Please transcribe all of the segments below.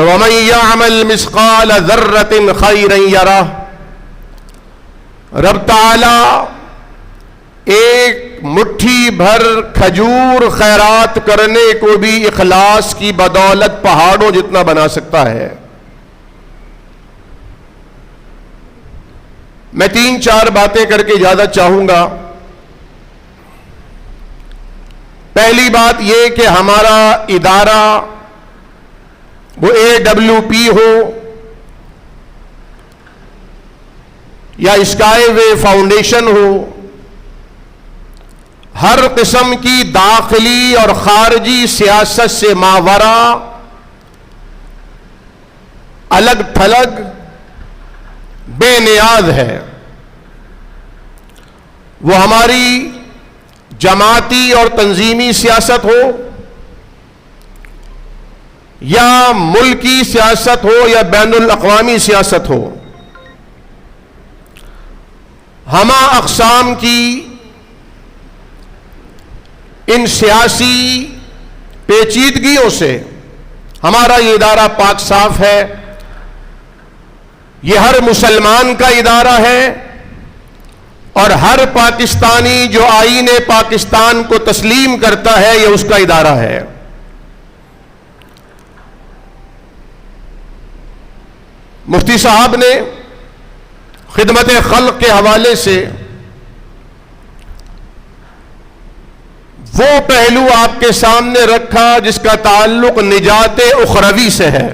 تو وَمَن يَعْمَلْ مِثْقَالَ ذَرَّةٍ خَيْرًا يَرَهُ، رب تعالی ایک مٹھی بھر کھجور خیرات کرنے کو بھی اخلاص کی بدولت پہاڑوں جتنا بنا سکتا ہے۔ میں 3-4 باتیں کر کے اجازت چاہوں گا۔ پہلی بات یہ کہ ہمارا ادارہ وہ AWP ہو یا اسکائی وے فاؤنڈیشن ہو، ہر قسم کی داخلی اور خارجی سیاست سے ماورا الگ تھلگ بے نیاز ہے۔ وہ ہماری جماعتی اور تنظیمی سیاست ہو یا ملکی سیاست ہو یا بین الاقوامی سیاست ہو، ہمہ اقسام کی ان سیاسی پیچیدگیوں سے ہمارا یہ ادارہ پاک صاف ہے۔ یہ ہر مسلمان کا ادارہ ہے اور ہر پاکستانی جو آئین پاکستان کو تسلیم کرتا ہے یہ اس کا ادارہ ہے۔ مفتی صاحب نے خدمت خلق کے حوالے سے وہ پہلو آپ کے سامنے رکھا جس کا تعلق نجات اخروی سے ہے،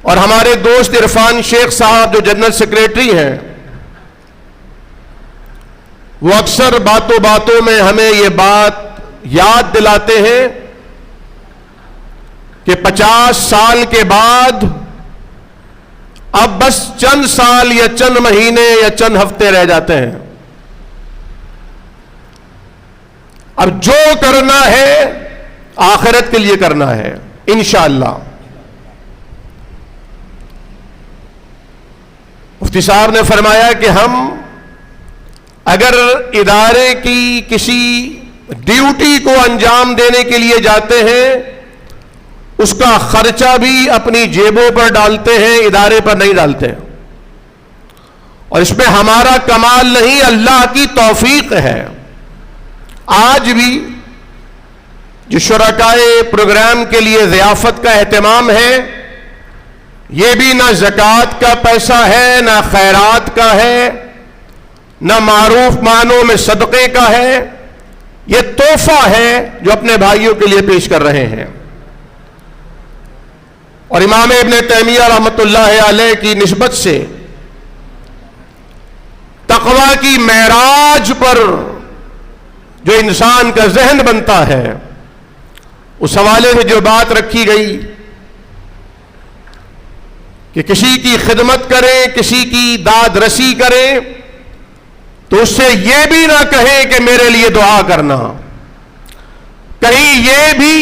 اور ہمارے دوست عرفان شیخ صاحب جو جنرل سیکریٹری ہیں وہ اکثر باتوں باتوں میں ہمیں یہ بات یاد دلاتے ہیں کہ 50 سال کے بعد اب بس چند سال یا چند مہینے یا چند ہفتے رہ جاتے ہیں۔ اب جو کرنا ہے آخرت کے لیے کرنا ہے انشاءاللہ۔ مفتی صاحب نے فرمایا کہ ہم اگر ادارے کی کسی ڈیوٹی کو انجام دینے کے لیے جاتے ہیں اس کا خرچہ بھی اپنی جیبوں پر ڈالتے ہیں، ادارے پر نہیں ڈالتے ہیں، اور اس میں ہمارا کمال نہیں، اللہ کی توفیق ہے۔ آج بھی جو شرکائے پروگرام کے لیے ضیافت کا اہتمام ہے یہ بھی نہ زکوٰۃ کا پیسہ ہے، نہ خیرات کا ہے، نہ معروف معنوں میں صدقے کا ہے، یہ تحفہ ہے جو اپنے بھائیوں کے لیے پیش کر رہے ہیں۔ اور امام ابن تیمیہ رحمۃ اللہ علیہ کی نسبت سے تقوی کی معراج پر جو انسان کا ذہن بنتا ہے اس حوالے سے جو بات رکھی گئی کہ کسی کی خدمت کریں، کسی کی داد رسی کریں تو اس سے یہ بھی نہ کہیں کہ میرے لیے دعا کرنا، کہیں یہ بھی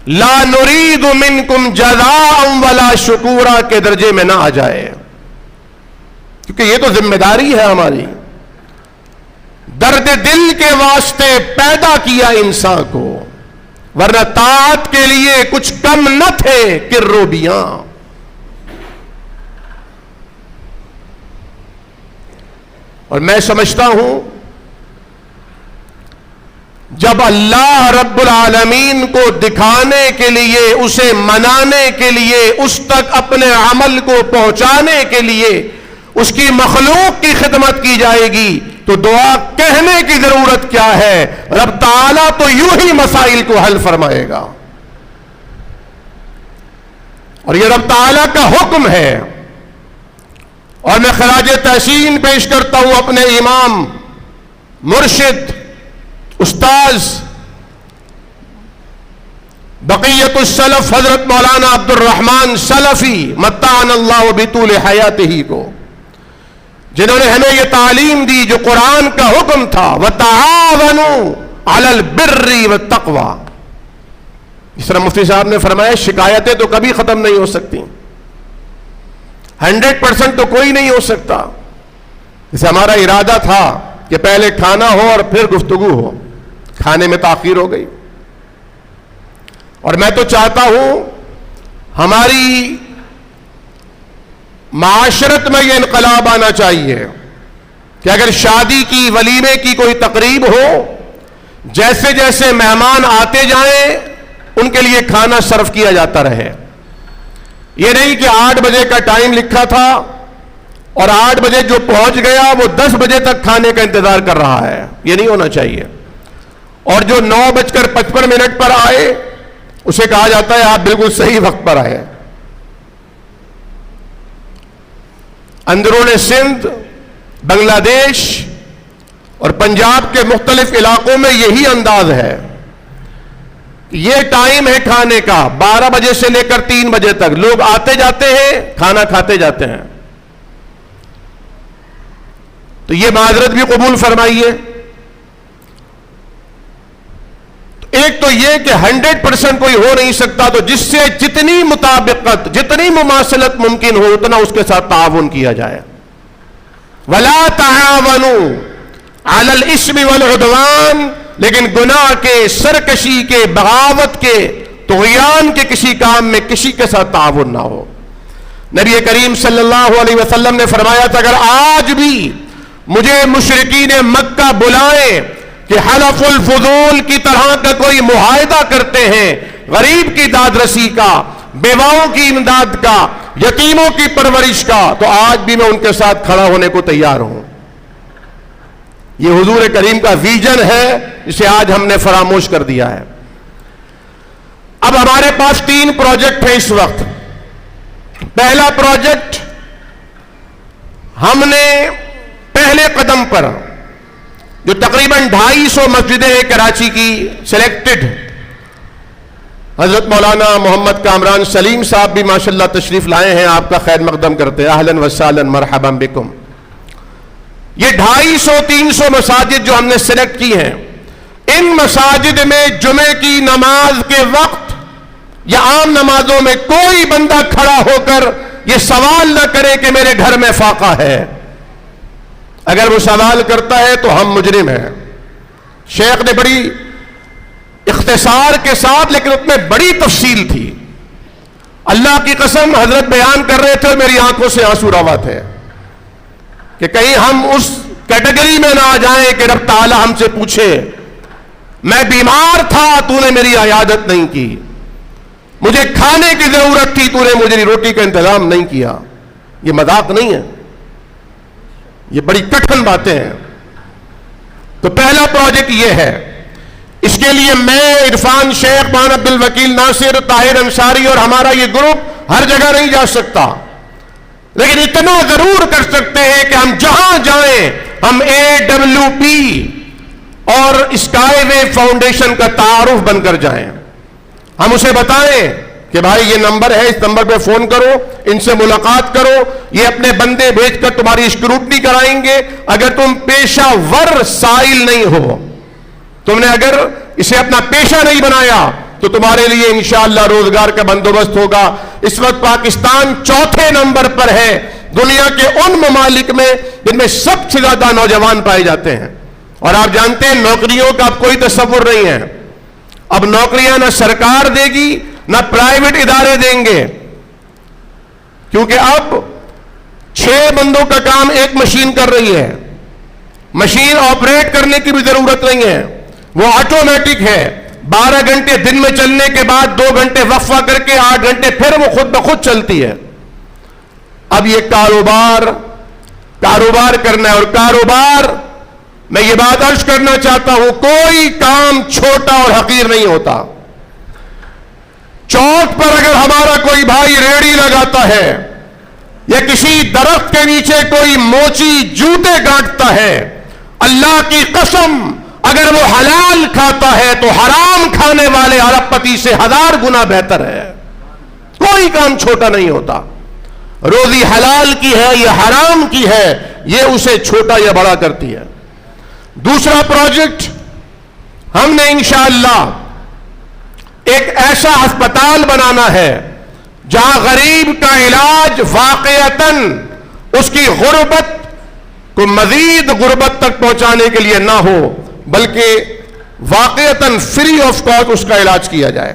لا نرید منکم جزاء ولا شکورا کے درجے میں نہ آ جائے، کیونکہ یہ تو ذمہ داری ہے ہماری۔ درد دل کے واسطے پیدا کیا انسان کو، ورنہ طاعت کے لیے کچھ کم نہ تھے کروبیاں۔ اور میں سمجھتا ہوں جب اللہ رب العالمین کو دکھانے کے لیے، اسے منانے کے لیے، اس تک اپنے عمل کو پہنچانے کے لیے اس کی مخلوق کی خدمت کی جائے گی تو دعا کہنے کی ضرورت کیا ہے؟ رب تعالیٰ تو یوں ہی مسائل کو حل فرمائے گا، اور یہ رب تعالیٰ کا حکم ہے۔ اور میں خراج تحسین پیش کرتا ہوں اپنے امام، مرشد، استاذ بقیت السلف حضرت مولانا عبد الرحمن سلفی متعنا اللہ بطول حیاتہ کو، جنہوں نے ہمیں یہ تعلیم دی جو قرآن کا حکم تھا وَتَعَاوَنُوا عَلَى الْبِرِّ وَالتَّقْوَى۔ اس طرح مفتی صاحب نے فرمایا شکایتیں تو کبھی ختم نہیں ہو سکتی، 100% تو کوئی نہیں ہو سکتا۔ جیسے ہمارا ارادہ تھا کہ پہلے کھانا ہو اور پھر گفتگو ہو، کھانے میں تاخیر ہو گئی۔ اور میں تو چاہتا ہوں ہماری معاشرت میں یہ انقلاب آنا چاہیے کہ اگر شادی کی ولیمے کی کوئی تقریب ہو، جیسے جیسے مہمان آتے جائیں ان کے لیے کھانا سرو کیا جاتا رہے. یہ نہیں کہ 8 بجے کا ٹائم لکھا تھا اور 8 بجے جو پہنچ گیا وہ 10 بجے تک کھانے کا انتظار کر رہا ہے. یہ نہیں ہونا چاہیے. اور جو 9:55 پر آئے اسے کہا جاتا ہے آپ بالکل صحیح وقت پر آئے. اندرون سندھ، بنگلہ دیش اور پنجاب کے مختلف علاقوں میں یہی انداز ہے. یہ ٹائم ہے کھانے کا، 12 بجے سے لے کر 3 بجے تک لوگ آتے جاتے ہیں، کھانا کھاتے جاتے ہیں. تو یہ معذرت بھی قبول فرمائیے. ایک تو یہ کہ 100% کوئی ہو نہیں سکتا، تو جس سے جتنی مطابقت، جتنی مماثلت ممکن ہو اتنا اس کے ساتھ تعاون کیا جائے. وَلَا تَعَاوَنُوا عَلَى الْإِثْمِ وَالْعُدْوَانِ، لیکن گناہ کے، سرکشی کے، بغاوت کے، طغیان کے کسی کام میں کسی کے ساتھ تعاون نہ ہو. نبی کریم صلی اللہ علیہ وسلم نے فرمایا تھا اگر آج بھی مجھے مشرکین مکہ بلائیں کہ حلف الفضول کی طرح کا کوئی معاہدہ کرتے ہیں، غریب کی داد رسی کا، بیواؤں کی امداد کا، یتیموں کی پرورش کا، تو آج بھی میں ان کے ساتھ کھڑا ہونے کو تیار ہوں. یہ حضور کریم کا ویژن ہے جسے آج ہم نے فراموش کر دیا ہے. اب ہمارے پاس 3 پروجیکٹ ہیں اس وقت. پہلا پروجیکٹ ہم نے پہلے قدم پر جو تقریباً 250 مسجدیں ہیں کراچی کی سلیکٹڈ، حضرت مولانا محمد کامران سلیم صاحب بھی ماشاءاللہ تشریف لائے ہیں، آپ کا خیر مقدم کرتے ہیں. اہلاً وسہلاً مرحبا بکم. یہ 250-300 مساجد جو ہم نے سلیکٹ کی ہیں، ان مساجد میں جمعے کی نماز کے وقت یا عام نمازوں میں کوئی بندہ کھڑا ہو کر یہ سوال نہ کرے کہ میرے گھر میں فاقہ ہے. اگر وہ سوال کرتا ہے تو ہم مجرم ہیں. شیخ نے بڑی اختصار کے ساتھ لیکن اس میں بڑی تفصیل تھی. اللہ کی قسم حضرت بیان کر رہے تھے اور میری آنکھوں سے آنسو روا تھے کہ کہیں ہم اس کیٹیگری میں نہ آ جائیں کہ رب تعالی ہم سے پوچھے میں بیمار تھا تو نے میری عیادت نہیں کی، مجھے کھانے کی ضرورت تھی تو نے مجھے روٹی کا انتظام نہیں کیا. یہ مذاق نہیں ہے، یہ بڑی کٹھن باتیں ہیں. تو پہلا پروجیکٹ یہ ہے. اس کے لیے میں، عرفان شیخ، مولانا عبد الوکیل ناصر، طاہر انصاری اور ہمارا یہ گروپ ہر جگہ نہیں جا سکتا، لیکن اتنا ضرور کر سکتے ہیں کہ ہم جہاں جائیں ہم AWP اور اسکائی وے فاؤنڈیشن کا تعارف بن کر جائیں. ہم اسے بتائیں کہ بھائی یہ نمبر ہے، اس نمبر پہ فون کرو، ان سے ملاقات کرو، یہ اپنے بندے بھیج کر تمہاری اسکروٹنی کرائیں گے. اگر تم پیشہ ور سائل نہیں ہو، تم نے اگر اسے اپنا پیشہ نہیں بنایا تو تمہارے لیے انشاءاللہ روزگار کا بندوبست ہوگا. اس وقت پاکستان 4تھے نمبر پر ہے دنیا کے ان ممالک میں جن میں سب سے زیادہ نوجوان پائے جاتے ہیں. اور آپ جانتے ہیں نوکریوں کا اب کوئی تصور نہیں ہے. اب نوکریاں نہ سرکار دے گی نہ پرائیویٹ ادارے دیں گے، کیونکہ اب 6 بندوں کا کام ایک مشین کر رہی ہے. مشین آپریٹ کرنے کی بھی ضرورت نہیں ہے، وہ آٹومیٹک ہے. 12 گھنٹے دن میں چلنے کے بعد 2 گھنٹے وقفہ کر کے 8 گھنٹے پھر وہ خود بخود چلتی ہے. اب یہ کاروبار کرنا ہے. اور کاروبار، میں یہ بات عرض کرنا چاہتا ہوں، کوئی کام چھوٹا اور حقیر نہیں ہوتا. چوک پر اگر ہمارا کوئی بھائی ریڑھی لگاتا ہے یا کسی درخت کے نیچے کوئی موچی جوتے گانٹتا ہے، اللہ کی قسم اگر وہ حلال کھاتا ہے تو حرام کھانے والے ارب پتی سے 1000 گنا بہتر ہے. کوئی کام چھوٹا نہیں ہوتا. روزی حلال کی ہے یا حرام کی ہے، یہ اسے چھوٹا یا بڑا کرتی ہے. دوسرا پروجیکٹ ہم نے انشاءاللہ ایک ایسا ہسپتال بنانا ہے جہاں غریب کا علاج واقعتاً اس کی غربت کو مزید غربت تک پہنچانے کے لیے نہ ہو، بلکہ واقعتاً فری آف کاسٹ اس کا علاج کیا جائے.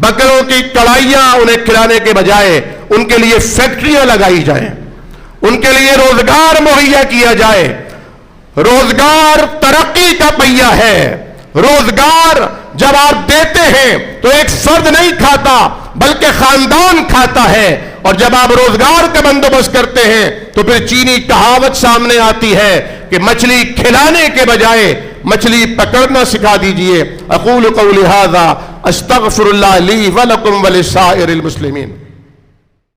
بکروں کی کڑھائیاں انہیں کھلانے کے بجائے ان کے لیے فیکٹریاں لگائی جائیں، ان کے لیے روزگار مہیا کیا جائے۔ روزگار ترقی کا پہیہ ہے۔ روزگار جب آپ دیتے ہیں تو ایک فرد نہیں کھاتا بلکہ خاندان کھاتا ہے، اور جب آپ روزگار کا بندوبست کرتے ہیں تو پھر چینی کہاوت سامنے آتی ہے کہ مچھلی کھلانے کے بجائے مچھلی پکڑنا سکھا دیجئے۔ اقول قولی ھذا استغفر اللہ لی ولکم ولسائر المسلمین۔